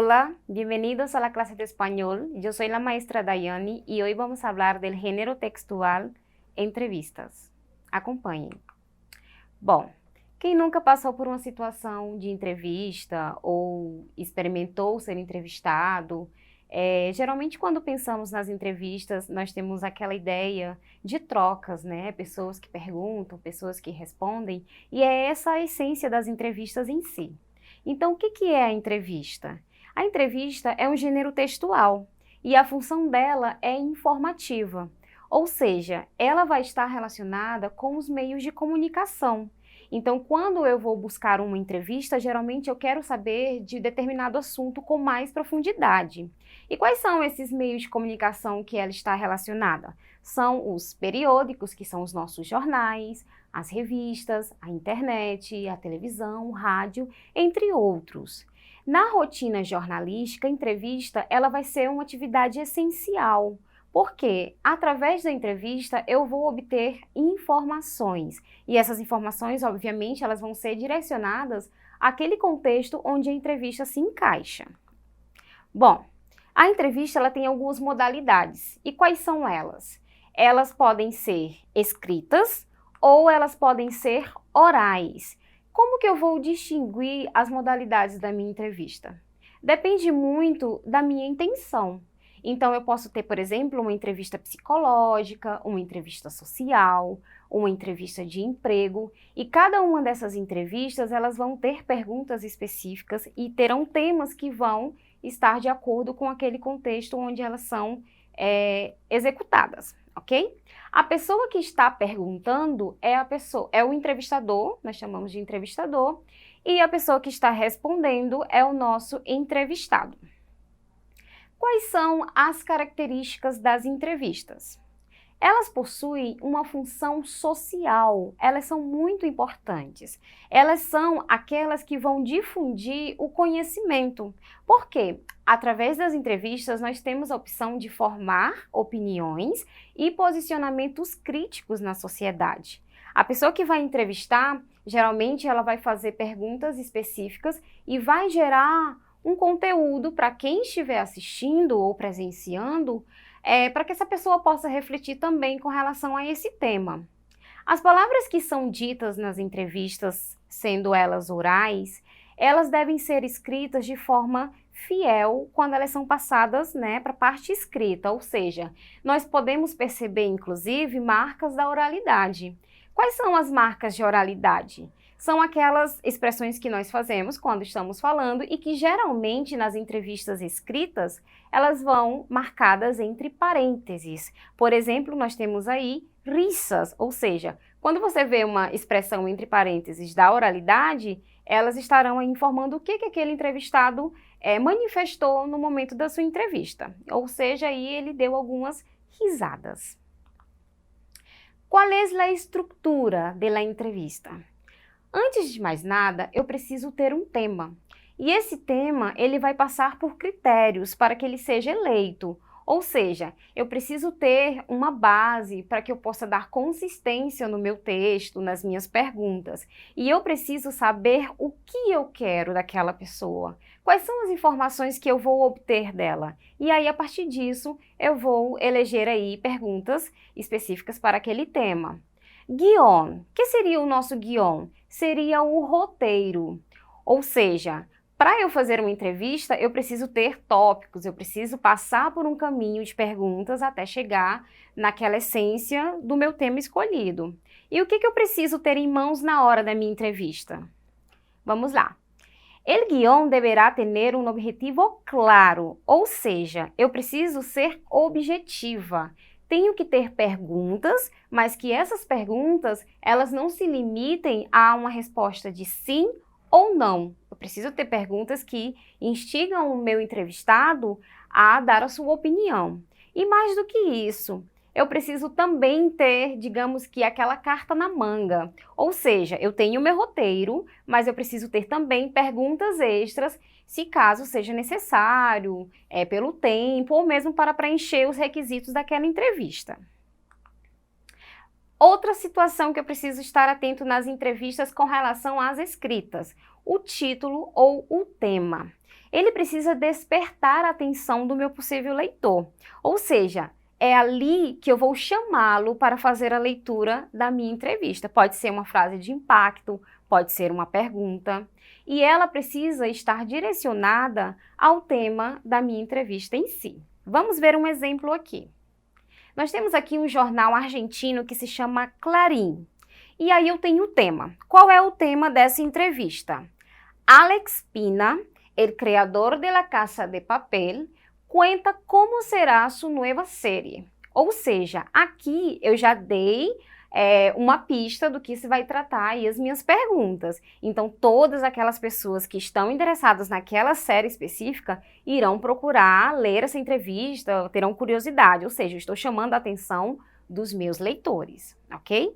Hola, bienvenidos a la clase de español. Yo soy la maestra Dayani y hoy vamos a hablar del género textual entrevistas. Acompanhem. Bom, quem nunca passou por uma situação de entrevista ou experimentou ser entrevistado? Geralmente quando pensamos nas entrevistas, nós temos aquela ideia de trocas, né? Pessoas que perguntam, pessoas que respondem, e é essa a essência das entrevistas em si. Então, o que é a entrevista? A entrevista é um gênero textual e a função dela é informativa, ou seja, ela vai estar relacionada com os meios de comunicação. Então, quando eu vou buscar uma entrevista, geralmente eu quero saber de determinado assunto com mais profundidade. E quais são esses meios de comunicação que ela está relacionada? São os periódicos, que são os nossos jornais, as revistas, a internet, a televisão, o rádio, entre outros. Na rotina jornalística, a entrevista ela vai ser uma atividade essencial, porque através da entrevista eu vou obter informações e essas informações, obviamente, elas vão ser direcionadas àquele contexto onde a entrevista se encaixa. Bom, a entrevista ela tem algumas modalidades. E quais são elas? Elas podem ser escritas ou elas podem ser orais. Como que eu vou distinguir as modalidades da minha entrevista? Depende muito da minha intenção. Então, eu posso ter, por exemplo, uma entrevista psicológica, uma entrevista social, uma entrevista de emprego, e cada uma dessas entrevistas, elas vão ter perguntas específicas e terão temas que vão estar de acordo com aquele contexto onde elas são executadas, ok? A pessoa que está perguntando é o entrevistador, nós chamamos de entrevistador, e a pessoa que está respondendo é o nosso entrevistado. Quais são as características das entrevistas? Elas possuem uma função social, elas são muito importantes. Elas são aquelas que vão difundir o conhecimento. Por quê? Através das entrevistas, nós temos a opção de formar opiniões e posicionamentos críticos na sociedade. A pessoa que vai entrevistar, geralmente ela vai fazer perguntas específicas e vai gerar um conteúdo para quem estiver assistindo ou presenciando, para que essa pessoa possa refletir também com relação a esse tema. As palavras que são ditas nas entrevistas, sendo elas orais, elas devem ser escritas de forma fiel quando elas são passadas, para a parte escrita, ou seja, nós podemos perceber, inclusive, marcas da oralidade. Quais são as marcas de oralidade? São aquelas expressões que nós fazemos quando estamos falando e que geralmente nas entrevistas escritas, elas vão marcadas entre parênteses. Por exemplo, nós temos aí risas, ou seja, quando você vê uma expressão entre parênteses da oralidade, elas estarão aí informando o que aquele entrevistado manifestou no momento da sua entrevista. Ou seja, aí ele deu algumas risadas. Qual é a estrutura da entrevista? Antes de mais nada, eu preciso ter um tema. E esse tema, ele vai passar por critérios para que ele seja eleito. Ou seja, eu preciso ter uma base para que eu possa dar consistência no meu texto, nas minhas perguntas. E eu preciso saber o que eu quero daquela pessoa. Quais são as informações que eu vou obter dela? E aí, a partir disso, eu vou eleger aí perguntas específicas para aquele tema. Guion. O que seria o nosso guion? Seria o roteiro. Ou seja, para eu fazer uma entrevista, eu preciso ter tópicos, eu preciso passar por um caminho de perguntas até chegar naquela essência do meu tema escolhido. E o que eu preciso ter em mãos na hora da minha entrevista? Vamos lá. El guión deberá tener um objetivo claro, ou seja, eu preciso ser objetiva. Tenho que ter perguntas, mas que essas perguntas, elas não se limitem a uma resposta de sim ou não. Eu preciso ter perguntas que instigam o meu entrevistado a dar a sua opinião. E mais do que isso, eu preciso também ter, digamos que, aquela carta na manga. Ou seja, eu tenho o meu roteiro, mas eu preciso ter também perguntas extras, se caso seja necessário, pelo tempo, ou mesmo para preencher os requisitos daquela entrevista. Outra situação que eu preciso estar atento nas entrevistas com relação às escritas, o título ou o tema. ele precisa despertar a atenção do meu possível leitor. Ou seja, é ali que eu vou chamá-lo para fazer a leitura da minha entrevista. Pode ser uma frase de impacto, pode ser uma pergunta. E ela precisa estar direcionada ao tema da minha entrevista em si. Vamos ver um exemplo aqui. Nós temos aqui um jornal argentino que se chama Clarín. E aí eu tenho o tema. Qual é o tema dessa entrevista? Alex Pina, el creador de La Casa de Papel, conta como será sua nova série. Ou seja, aqui eu já dei uma pista do que se vai tratar e as minhas perguntas. Então, todas aquelas pessoas que estão interessadas naquela série específica irão procurar ler essa entrevista, terão curiosidade, ou seja, eu estou chamando a atenção dos meus leitores, ok?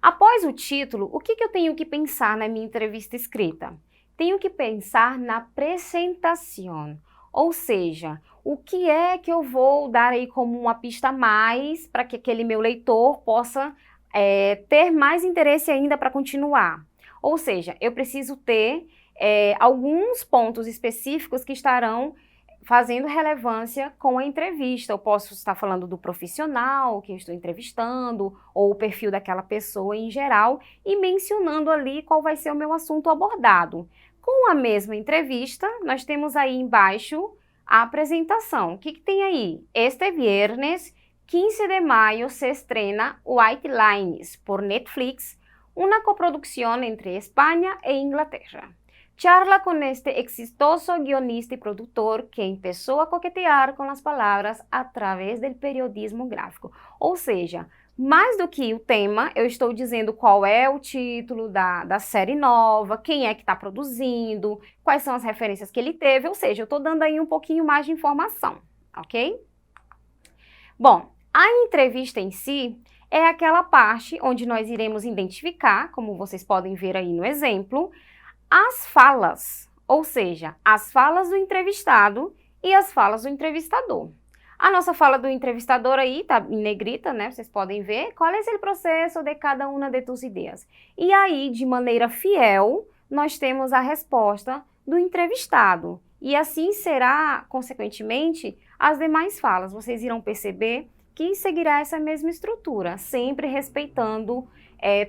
Após o título, o que eu tenho que pensar na minha entrevista escrita? Tenho que pensar na apresentação, ou seja, o que é que eu vou dar aí como uma pista a mais para que aquele meu leitor possa ter mais interesse ainda para continuar. Ou seja, eu preciso ter alguns pontos específicos que estarão fazendo relevância com a entrevista. Eu posso estar falando do profissional que eu estou entrevistando, ou o perfil daquela pessoa em geral, e mencionando ali qual vai ser o meu assunto abordado. Com a mesma entrevista, nós temos aí embaixo a apresentação. O que tem aí? Este viernes 15 de maio se estrena White Lines por Netflix, uma coproducción entre España e Inglaterra. Charla con este exitoso guionista y productor que empezó a coquetear con las palabras a través del periodismo gráfico. Ou seja, mais do que o tema, eu estou dizendo qual é o título da série nova, quem é que está produzindo, quais são as referências que ele teve, ou seja, eu estou dando aí um pouquinho mais de informação, ok? Bom, a entrevista em si é aquela parte onde nós iremos identificar, como vocês podem ver aí no exemplo, as falas, ou seja, as falas do entrevistado e as falas do entrevistador. A nossa fala do entrevistador aí está em negrita, né? Vocês podem ver qual é o processo de cada uma de tus ideias. E aí, de maneira fiel, nós temos a resposta do entrevistado. E assim será, consequentemente, as demais falas. Vocês irão perceber que seguirá essa mesma estrutura, sempre respeitando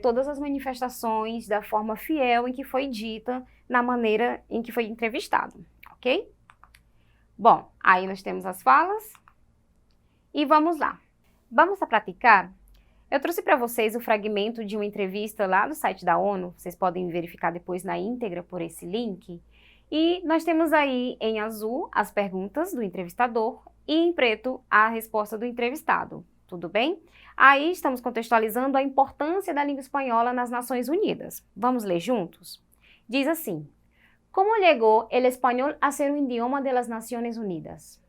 todas as manifestações da forma fiel em que foi dita, na maneira em que foi entrevistado, ok? Bom, aí nós temos as falas e vamos lá. Vamos a praticar? Eu trouxe para vocês o fragmento de uma entrevista lá no site da ONU, vocês podem verificar depois na íntegra por esse link, e nós temos aí em azul as perguntas do entrevistador e em preto a resposta do entrevistado, tudo bem? Aí estamos contextualizando a importância da língua espanhola nas Nações Unidas. Vamos ler juntos? Diz assim: Como chegou o espanhol a ser um idioma de las Naciones Unidas?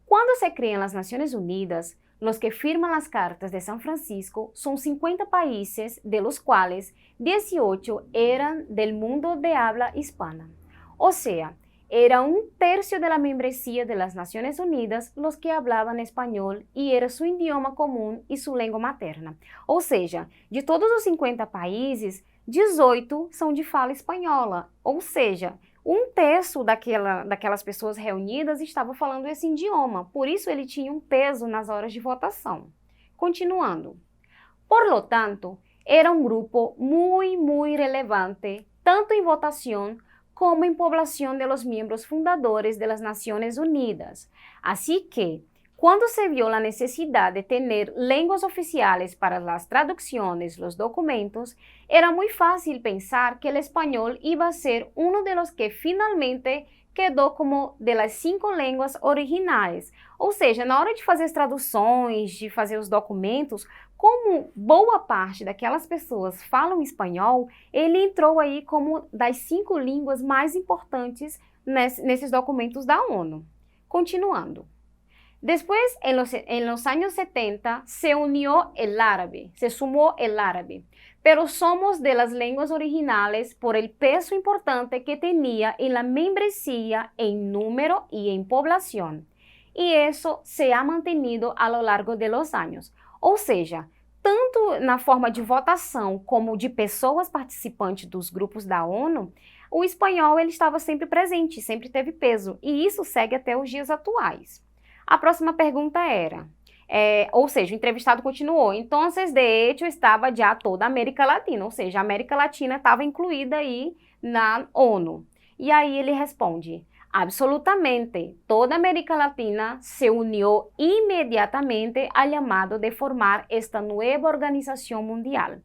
Quando se crean las Naciones Unidas, los que firman las cartas de San Francisco son 50 países, de los cuales 18 eran del mundo de habla hispana. O sea, era un tercio de la membresía de las Naciones Unidas los que hablaban español y era su idioma común y su lengua materna. Ou seja, de todos os 50 países, 18 são de fala espanhola. Ou seja, um terço daquelas pessoas reunidas estava falando esse idioma. Por isso ele tinha um peso nas horas de votação. Continuando. Por lo tanto, era um grupo muy relevante, tanto em votação como en población de los miembros fundadores de las Naciones Unidas. Así que, cuando se vio la necesidad de tener lenguas oficiales para las traducciones, los documentos, era muy fácil pensar que el español iba a ser uno de los que finalmente quedou como de las 5 línguas originais. Ou seja, na hora de fazer as traduções, de fazer os documentos, como boa parte daquelas pessoas falam espanhol, ele entrou aí como das 5 línguas mais importantes nesses documentos da ONU. Continuando. Después, en los años 70, se unió el árabe, se sumó el árabe, pero somos de las lenguas originales por el peso importante que tenía en la membresía en número y en población. Y eso se ha mantenido a lo largo de los años. Ou seja, tanto na forma de votação como de pessoas participantes dos grupos da ONU, o espanhol ele estava sempre presente, sempre teve peso, e isso segue até os dias atuais. A próxima pergunta era, ou seja, o entrevistado continuou, então, de hecho, estava já toda a América Latina, ou seja, a América Latina estava incluída aí na ONU. E aí ele responde, absolutamente, toda a América Latina se unió inmediatamente al llamado de formar esta nueva organización mundial.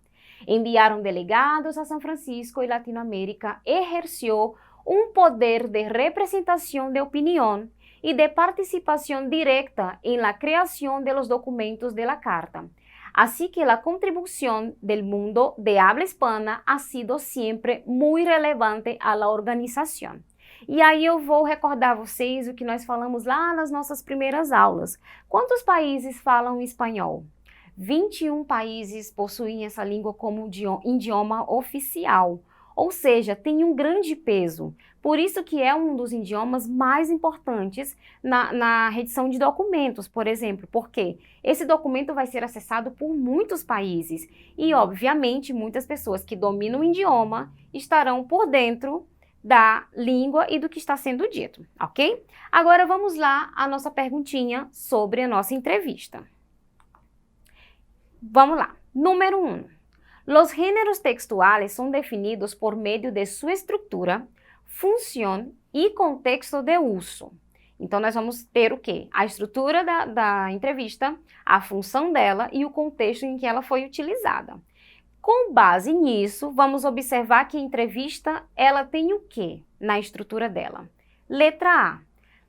Enviaron delegados a San Francisco y Latinoamérica, ejerció un poder de representación de opinión y de participación directa en la creación de los documentos de la Carta. Así que la contribución del mundo de habla hispana ha sido siempre muy relevante a la organización. E aí eu vou recordar vocês o que nós falamos lá nas nossas primeiras aulas. Quantos países falam espanhol? 21 países possuem essa língua como idioma oficial, ou seja, tem um grande peso. Por isso que é um dos idiomas mais importantes na redição de documentos, por exemplo, porque esse documento vai ser acessado por muitos países e, obviamente, muitas pessoas que dominam o idioma estarão por dentro da língua e do que está sendo dito, ok? Agora vamos lá a nossa perguntinha sobre a nossa entrevista. Vamos lá. Número 1. Los géneros textuales son definidos por medio de su estructura, función y contexto de uso. Então, nós vamos ter o quê? A estrutura da entrevista, a função dela e o contexto em que ela foi utilizada. Com base nisso, vamos observar que a entrevista, ela tem o quê na estrutura dela? Letra A.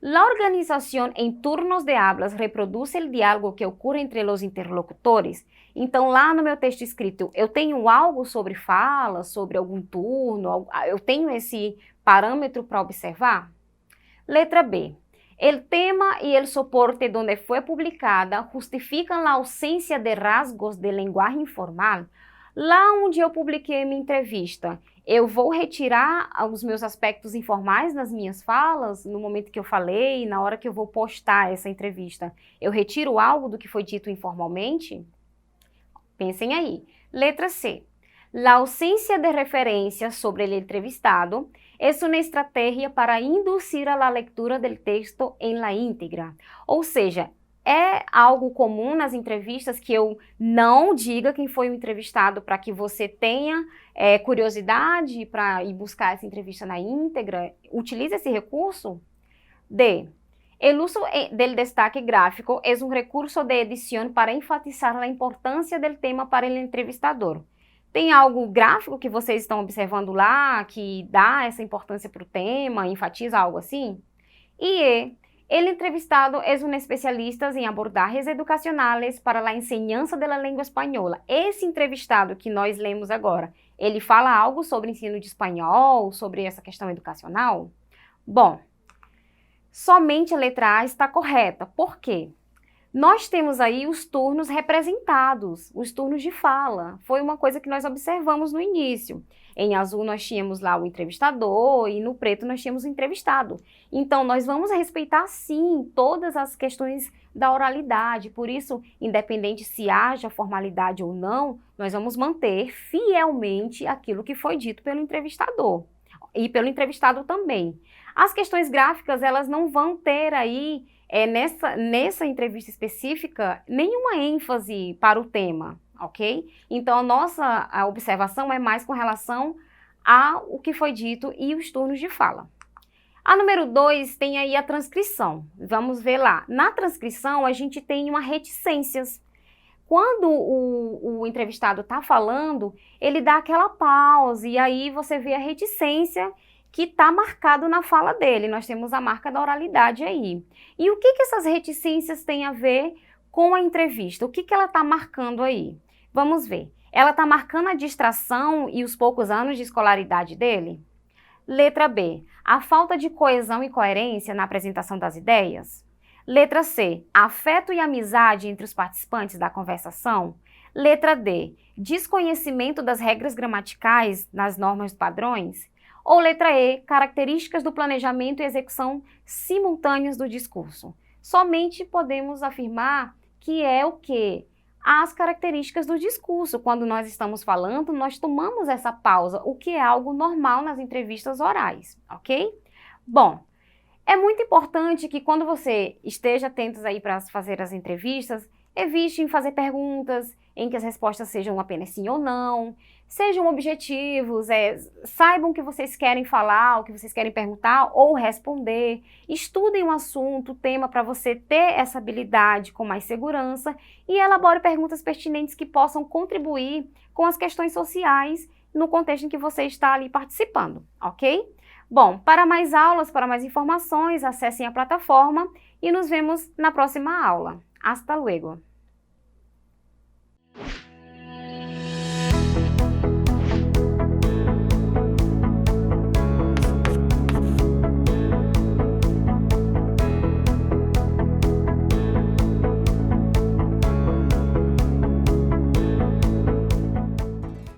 La organización en turnos de hablas reproduce el diálogo que ocorre entre los interlocutores. Então, lá no meu texto escrito, eu tenho algo sobre fala, sobre algum turno, eu tenho esse parâmetro para observar? Letra B. El tema y el soporte donde fue publicada justifican la ausencia de rasgos de lenguaje informal. Lá onde eu publiquei minha entrevista, eu vou retirar os meus aspectos informais nas minhas falas, no momento que eu falei, na hora que eu vou postar essa entrevista. Eu retiro algo do que foi dito informalmente? Pensem aí. Letra C. La ausencia de referencias sobre el entrevistado es una estrategia para inducir a la lectura del texto en la íntegra. Ou seja, é algo comum nas entrevistas que eu não diga quem foi o entrevistado para que você tenha curiosidade para ir buscar essa entrevista na íntegra? Utilize esse recurso? D. El uso del destaque gráfico es un recurso de edición para enfatizar la importancia del tema para el entrevistador. Tem algo gráfico que vocês estão observando lá que dá essa importância para o tema, enfatiza algo assim? E E. El entrevistado es un especialista en abordajes educacionales para la enseñanza de la lengua española. Esse entrevistado que nós lemos agora, ele fala algo sobre ensino de espanhol, sobre essa questão educacional? Bom, somente a letra A está correta. Por quê? Nós temos aí os turnos representados, os turnos de fala. Foi uma coisa que nós observamos no início. Em azul nós tínhamos lá o entrevistador e no preto nós tínhamos o entrevistado. Então, nós vamos respeitar, sim, todas as questões da oralidade. Por isso, independente se haja formalidade ou não, nós vamos manter fielmente aquilo que foi dito pelo entrevistador e pelo entrevistado também. As questões gráficas, elas não vão ter aí, nessa entrevista específica, nenhuma ênfase para o tema, ok? Então, a observação é mais com relação ao que foi dito e os turnos de fala. A número 2 tem aí a transcrição. Vamos ver lá. Na transcrição, a gente tem uma reticências. Quando o entrevistado está falando, ele dá aquela pausa e aí você vê a reticência que está marcado na fala dele. Nós temos a marca da oralidade aí. E o que essas reticências têm a ver com a entrevista? O que ela está marcando aí? Vamos ver. Ela está marcando a distração e os poucos anos de escolaridade dele? Letra B. A falta de coesão e coerência na apresentação das ideias? Letra C. Afeto e amizade entre os participantes da conversação? Letra D. Desconhecimento das regras gramaticais nas normas padrões? Ou letra E, características do planejamento e execução simultâneas do discurso. Somente podemos afirmar que é o quê? as características do discurso. Quando nós estamos falando, nós tomamos essa pausa, o que é algo normal nas entrevistas orais, ok? Bom, é muito importante que quando você esteja atento aí para fazer as entrevistas, evite fazer perguntas em que as respostas sejam apenas sim ou não, sejam objetivos, saibam o que vocês querem falar, o que vocês querem perguntar ou responder, estudem o assunto, o tema para você ter essa habilidade com mais segurança e elabore perguntas pertinentes que possam contribuir com as questões sociais no contexto em que você está ali participando, ok? Bom, para mais aulas, para mais informações, acessem a plataforma e nos vemos na próxima aula. Hasta luego!